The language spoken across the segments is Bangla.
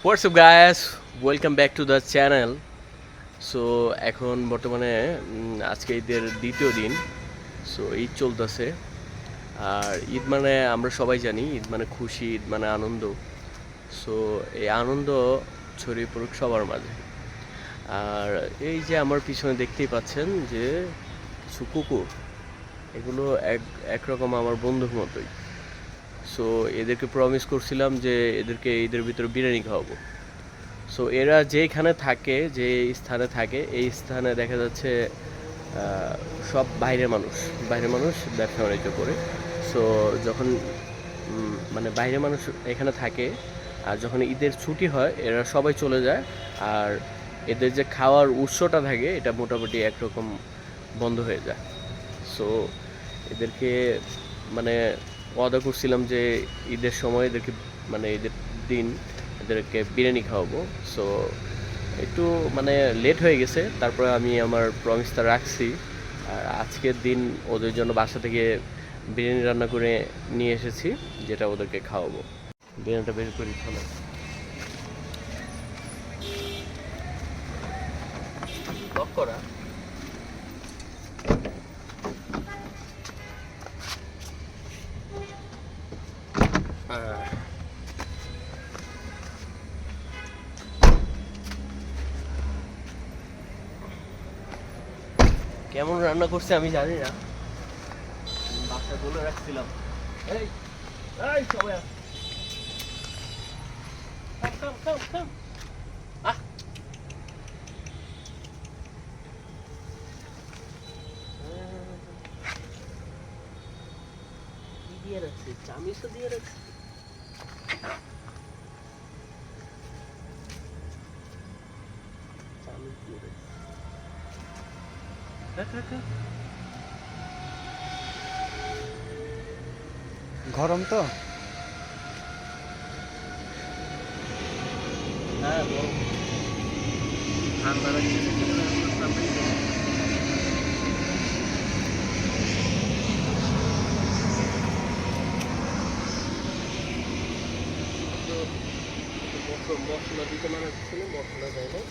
What's up guys, welcome back to the channel. So এখন বর্তমানে আজকে ঈদের দ্বিতীয় দিন। সো ঈদ চলতেছে। আর ঈদ মানে আমরা সবাই জানি, ঈদ মানে খুশি, ঈদ মানে আনন্দ। সো এই আনন্দ ছড়িয়ে পড়ুক সবার মাঝে। আর এই যে আমার পিছনে দেখতেই পাচ্ছেন যে কিছু কুকুর, এগুলো একরকম আমার বন্ধুর মতোই। সো এদেরকে প্রমিস করছিলাম যে এদেরকে ঈদের ভিতরে বিরিয়ানি খাওয়াবো। সো এরা যেখানে থাকে, যে স্থানে থাকে, এই স্থানে দেখা যাচ্ছে সব বাইরের মানুষ ব্যবসা বাণিজ্য করে। সো যখন মানে বাইরের মানুষ এখানে থাকে, আর যখন ঈদের ছুটি হয় এরা সবাই চলে যায়। আর এদের যে খাওয়ার উৎসটা থাকে এটা মোটামুটি একরকম বন্ধ হয়ে যায়। সো এদেরকে মানে ওয়াদা করছিলাম যে ঈদের সময় এদেরকে, মানে ঈদের দিন এদেরকে বিরিয়ানি খাওয়াবো। সো একটু মানে লেট হয়ে গেছে, তারপরে আমি আমার প্রমিসটা রাখছি। আর আজকের দিন ওদের জন্য বাসা থেকে বিরিয়ানি রান্না করে নিয়ে এসেছি, যেটা ওদেরকে খাওয়াবো। বিরিয়ানিটা বের করি ভালো লক করা। কেমন রান্না করছে আমি জানি না, বাসা বলে রাখছিলাম। এই এই সবাই আস। Come, come, come. আহ কি দিয়ে রাখছি, চামিচও দিয়ে রাখছি। চামিচ দিয়ে রাখছি। রাখ রাখ রাখ। গরম তো হ্যাঁ বল। ঠান্ডা লাগছে সামনেই তো। মশলা দিতে মানে ছিল, মশলা দেয় না।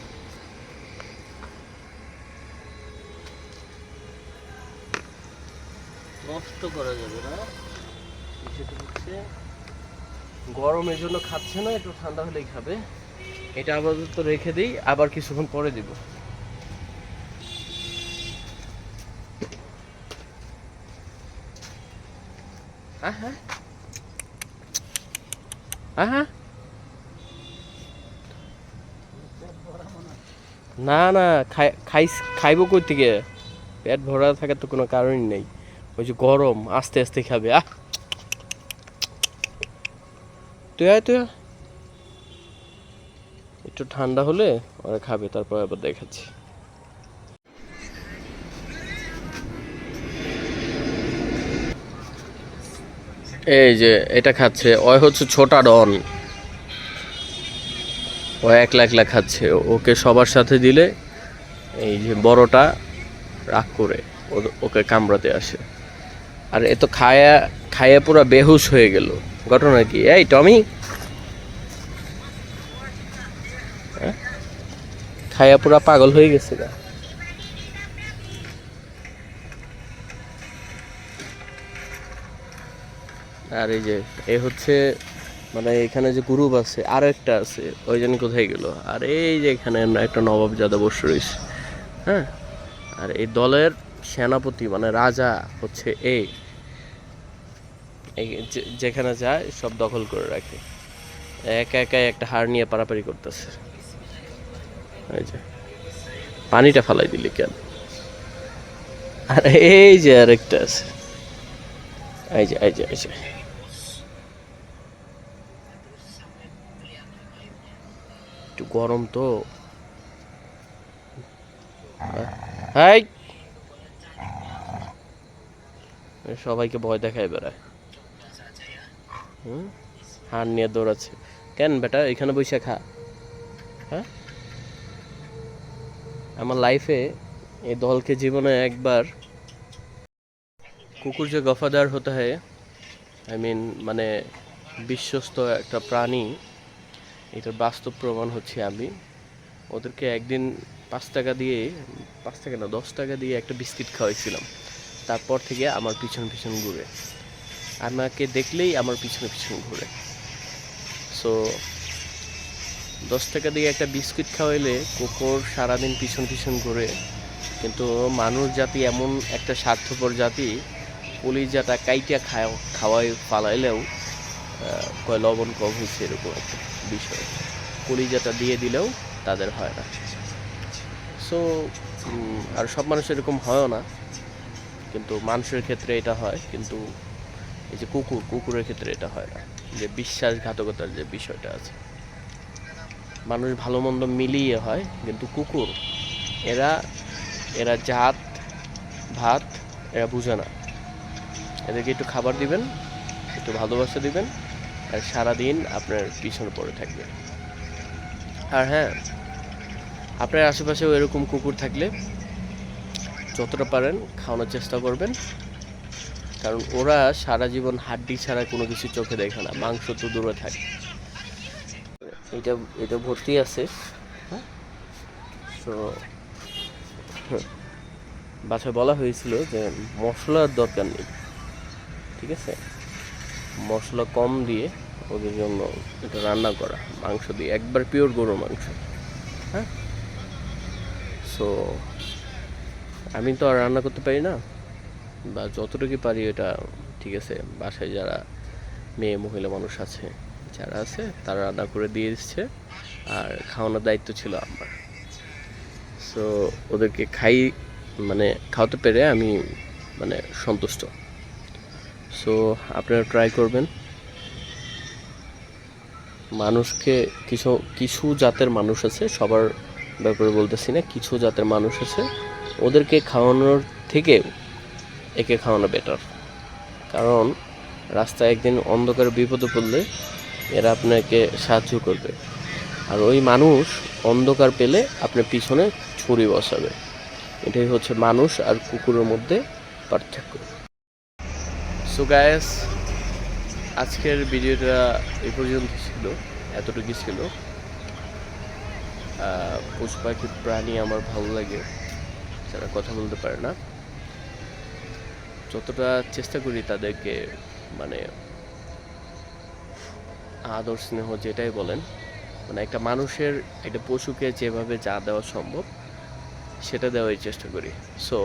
নষ্ট করা যাবে না, সেটা হচ্ছে গরমের জন্য খাচ্ছে না, একটু ঠান্ডা হলেই খাবে। এটা আপাতত রেখে দিই, আবার কিছুক্ষণ পরে দিব। হ্যাঁ হ্যাঁ হ্যাঁ হ্যাঁ। না না, খাইবো কই থেকে? পেট ভরা থাকার তো কোনো কারণই নেই। ওই যে গরম, আস্তে আস্তে খাবে। তুই আয় তুই আয়। একটু ঠান্ডা হলে ওরা খাবে, তারপর আবার দেখাচ্ছি। এই যে এটা খাচ্ছে, ওই হচ্ছে ছোটা ডন। ও একলা একলা খাচ্ছে, ওকে সবার সাথে দিলে এই যে বড়টা রাগ করে ওকে কামড়াতে আসে। আর এ তো খায়া খায়া পুরো বেহুশ হয়ে গেল। ঘটনা কি এই টমি? হ্যাঁ? খায়া পুরা পাগল হয়ে গেছে গা। আর এই যে এ হচ্ছে মানে এখানে যে গ্রুপ আছে, আর একটা আছে, ওই জন্য কোথায় গেল? আর এই যে এখানে একটা নবাবজাদা বসে রয়েছে। হ্যাঁ, আর এই দলের সেনাপতি মানে রাজা হচ্ছে যেখানে যায় সব দখল করে রাখে। একা একাই একটা হাড় নিয়ে পারাপারি করতেছে। এই যে পানিটা ফালাই দিলি কেন? আর এই যে আরেকটা আছে, এই যে এই যে এই যে একটু গরম তো। হাই, সবাইকে ভয় দেখায় বেড়ায়। হুম, হাড় নিয়ে দৌড়াচ্ছে কেন বেটা? এখানে বসে খা। হ্যাঁ, আমার লাইফে এই দলকে জীবনে একবার, কুকুর যে গফাদার হতে হয়, আই মিন মানে বিশ্বস্ত একটা প্রাণী, এটার বাস্তব প্রমাণ হচ্ছে আমি। ওদেরকে একদিন 5 টাকা দিয়ে, 5 টাকা না 10 টাকা দিয়ে একটা বিস্কিট খাওয়াইছিলাম। তারপর থেকে আমার পিছন পিছন ঘুরে, আমাকে দেখলেই আমার পিছনে পিছন ঘুরে। সো 10 টাকা দিয়ে একটা বিস্কিট খাওয়াইলে কুকুর সারাদিন পিছন পিছন ঘুরে, কিন্তু মানুষ জাতি এমন একটা স্বার্থপর জাতি, কলিজাটা কাইটা খাওয়াই ফালাইলেও কয় লবণ কম হয়েছে এরকম একটা বিষয়, কলিজাটা দিয়ে দিলেও তাদের হয় না। সো আর সব মানুষ এরকম হয়ও না, কিন্তু মানুষের ক্ষেত্রে এটা হয়, কিন্তু এই যে কুকুরের ক্ষেত্রে এটা হয় না, যে বিশ্বাসঘাতকতার যে বিষয়টা আছে। মানুষ ভালো মন্দ মিলিয়ে হয়, কিন্তু কুকুর এরা এরা জাত ভাত এরা বুঝে না। এদেরকে একটু খাবার দিবেন, একটু ভালোবাসা দিবেন, আর সারাদিন আপনার পিছনে পড়ে থাকবে। আর হ্যাঁ, আপনার আশেপাশেও এরকম কুকুর থাকলে যতটা পারেন খাওয়ানোর চেষ্টা করবেন, কারণ ওরা সারা জীবন হাড্ডি ছাড়া কোনো কিছু চোখে দেখে না, মাংস তো দূরে থাকে। এটা এটা ভর্তি আছে। হ্যাঁ, তো বাসায় বলা হয়েছিল যে মশলার দরকার নেই, ঠিক আছে, মশলা কম দিয়ে ওদের জন্য এটা রান্না করা, মাংস দিয়ে, একবার পিওর গরুর মাংস। হ্যাঁ, সো আমি তো আর রান্না করতে পারি না, বা যতটুকু পারি এটা, ঠিক আছে, বাসায় যারা মেয়ে মহিলা মানুষ আছে, যারা আছে তারা রান্না করে দিয়ে দিচ্ছে, আর খাওয়ানোর দায়িত্ব ছিল আমার। সো ওদেরকে মানে খাওয়াতে পেরে আমি মানে সন্তুষ্ট। সো আপনারা ট্রাই করবেন। মানুষকে কিছু কিছু জাতের মানুষ আছে, সবার ব্যাপারে বলতেছি না, কিছু জাতের মানুষ আছে, ওদেরকে খাওয়ানোর থেকে একে খাওয়ানো বেটার। কারণ রাস্তায় একদিন অন্ধকারে বিপদে পড়লে এরা আপনাকে সাহায্য করবে, আর ওই মানুষ অন্ধকার পেলে আপনার পিছনে ছুরি বসাবে। এটাই হচ্ছে মানুষ আর কুকুরের মধ্যে পার্থক্য। সো গাইস, আজকের ভিডিওটা এই পর্যন্ত ছিল, এতটুকু ছিল। পশু পাখি প্রাণী আমার ভালো লাগে, যারা কথা বলতে পারে না। যতটা চেষ্টা করি তাদেরকে মানে আদর স্নেহ যেটাই বলেন, মানে একটা মানুষের একটা পশুকে যেভাবে যা দেওয়া সম্ভব সেটা দেওয়ার চেষ্টা করি। সো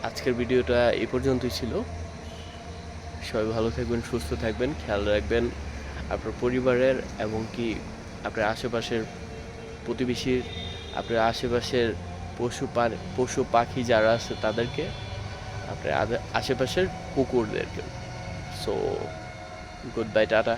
আজকের ভিডিওটা এই পর্যন্তই ছিল। সবাই ভালো থাকবেন, সুস্থ থাকবেন, খেয়াল রাখবেন আপনার পরিবারের, এবং কি আপনার আশেপাশের প্রতিবেশীর, আপনার আশেপাশের পশু পাখি যারা আছে তাদেরকে, আপনার আশেপাশের কুকুরদেরকে। So good bye, tata.